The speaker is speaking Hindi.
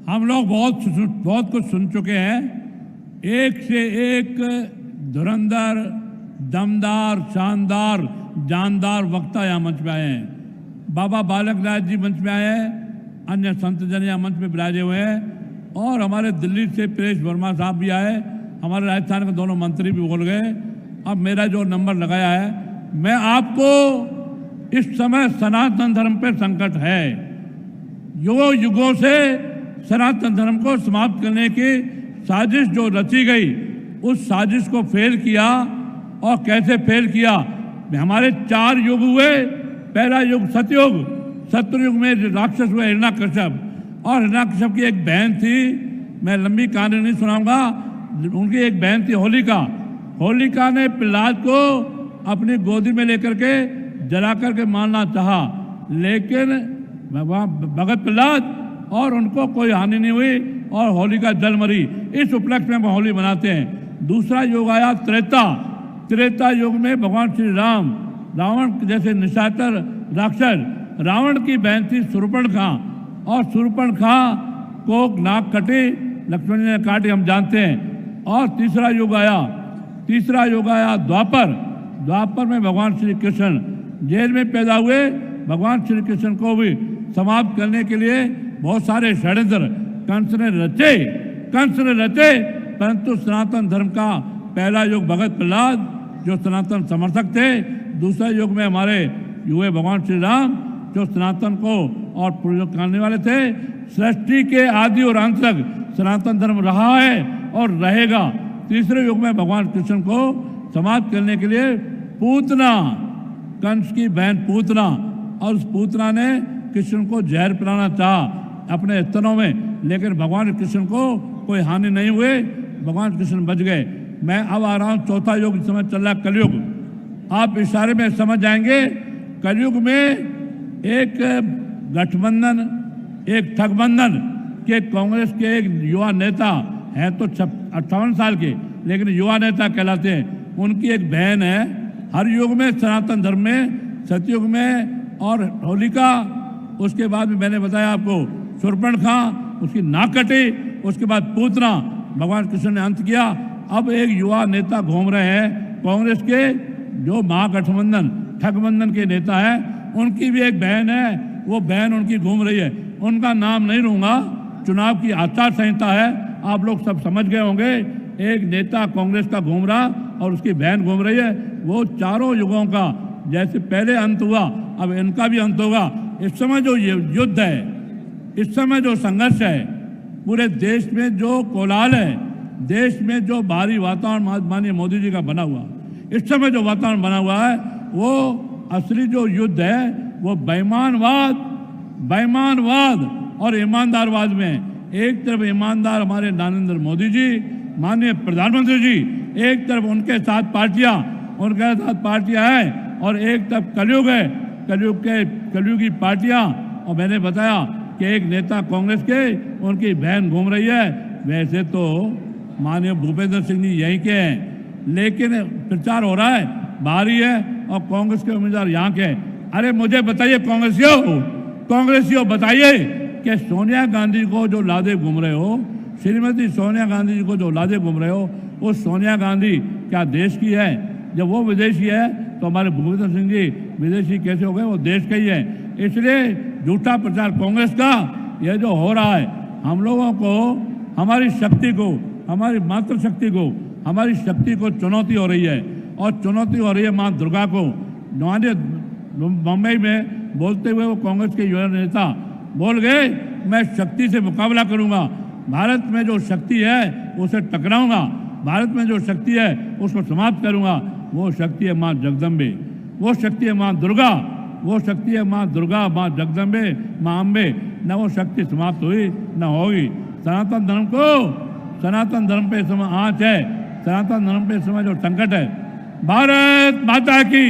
हम लोग बहुत कुछ सुन चुके हैं। एक से एक धुरंधर, दमदार, शानदार, जानदार वक्ता यहाँ मंच पे आए हैं। बाबा बालक नाथ जी मंच पे आए हैं, अन्य संत जन यहाँ मंच पे विराजे हुए हैं, और हमारे दिल्ली से परेश वर्मा साहब भी आए, हमारे राजस्थान के दोनों मंत्री भी बोल गए। अब मेरा जो नंबर लगाया है, मैं आपको इस समय सनातन धर्म पे संकट है। युगों से सनातन धर्म को समाप्त करने की साजिश जो रची गई, उस साजिश को फेल किया। और कैसे फेल किया? हमारे 4 युग हुए। पहला युग सतयुग, सतयुग में राक्षस हुए हिरण्यकश्यप, और हिरण्यकश्यप की एक बहन थी, मैं लंबी कहानी नहीं सुनाऊंगा, उनकी एक बहन थी होलिका। होलिका ने प्रहलाद को अपनी गोदी में लेकर के जला करके मारना चाहा, लेकिन भगत प्रहलाद और उनको कोई हानि नहीं हुई और होलिका जल मरी। इस उपलक्ष्य में हम होली मनाते हैं। दूसरा युग आया त्रेता युग में भगवान श्री राम, रावण जैसे निशाचर राक्षस, रावण की बहन थी शूर्पणखा, और शूर्पणखा को नाक कटी, लक्ष्मण जी ने काटी, हम जानते हैं। और तीसरा युग आया द्वापर में भगवान श्री कृष्ण जेल में पैदा हुए। भगवान श्री कृष्ण को भी समाप्त करने के लिए बहुत सारे षड्यंत्र कंस ने रचे, परंतु सनातन धर्म का पहला युग भगत प्रहलाद जो सनातन समर्थक थे, दूसरा युग में हमारे युवा भगवान श्री राम जो सनातन को और प्रयोग करने वाले थे। सृष्टि के आदि और अंत तक सनातन धर्म रहा है और रहेगा। तीसरे युग में भगवान कृष्ण को समाप्त करने के लिए पूतना, कंस की बहन पूतना, और उस पूतना ने कृष्ण को जहर पिलाना चाहा अपने स्तनों में, लेकिन भगवान कृष्ण को कोई हानि नहीं हुई, भगवान कृष्ण बच गए। मैं अब आ रहा हूँ चौथा युग, इस समय चल रहा कलयुग। आप इशारे में समझ जाएंगे। कलयुग में एक गठबंधन, एक ठगबंधन के कांग्रेस के एक युवा नेता हैं, तो 58 साल के, लेकिन युवा नेता कहलाते हैं। उनकी एक बहन है। हर युग में सनातन धर्म में, सतयुग में और होलिका, उसके बाद में मैंने बताया आपको शूर्पणखा, उसकी नाक कटी, उसके बाद पूतना, भगवान कृष्ण ने अंत किया। अब एक युवा नेता घूम रहे हैं कांग्रेस के, जो महागठबंधन ठगबंधन के नेता हैं, उनकी भी एक बहन है, वो बहन उनकी घूम रही है। उनका नाम नहीं लूँगा, चुनाव की आचार संहिता है, आप लोग सब समझ गए होंगे। एक नेता कांग्रेस का घूम रहा और उसकी बहन घूम रही है। वो चारों युगों का जैसे पहले अंत हुआ, अब इनका भी अंत होगा। इस समय जो युद्ध है, इस समय जो संघर्ष है, पूरे देश में जो कोलाहल है, देश में जो भारी वातावरण माननीय मोदी जी का बना हुआ, इस समय जो वातावरण बना हुआ है, वो असली जो युद्ध है वो बेईमानवाद और ईमानदारवाद में। एक तरफ ईमानदार हमारे नरेंद्र मोदी जी, माननीय प्रधानमंत्री जी, एक तरफ उनके साथ पार्टियां हैं, और एक तरफ कलयुग है, कलयुगी पार्टियां। और मैंने बताया कि एक नेता कांग्रेस के, उनकी बहन घूम रही है। वैसे तो माननीय भूपेंद्र सिंह जी यहीं के हैं, लेकिन प्रचार हो रहा है बाहरी है, और कांग्रेस के उम्मीदवार यहाँ के हैं। अरे मुझे बताइए कांग्रेसियों बताइए कि सोनिया गांधी को जो लादे घूम रहे हो, श्रीमती सोनिया गांधी जी को जो लादे घूम रहे हो, वो सोनिया गांधी क्या देश की है? जब वो विदेशी है तो हमारे भूपेंद्र सिंह जी विदेशी कैसे हो गए? वो देश का ही है। इसलिए झूठा प्रचार कांग्रेस का यह जो हो रहा है, हम लोगों को, हमारी शक्ति को, हमारी मातृशक्ति को, हमारी शक्ति को चुनौती हो रही है, और चुनौती हो रही है माँ दुर्गा को। मुंबई में बोलते हुए वो कांग्रेस के युवा नेता बोल गए, मैं शक्ति से मुकाबला करूंगा, भारत में जो शक्ति है उसे टकराऊंगा, भारत में जो शक्ति है उसको समाप्त करूंगा। वो शक्ति है माँ जगदम्बे, वो शक्ति है माँ दुर्गा, वो शक्ति है माँ दुर्गा, माँ जगदम्बे, माँ अम्बे। न वो शक्ति समाप्त हुई न होगी। सनातन धर्म पे इस समय आँच है, सनातन धर्म पे इस समय जो संकट है। भारत माता की।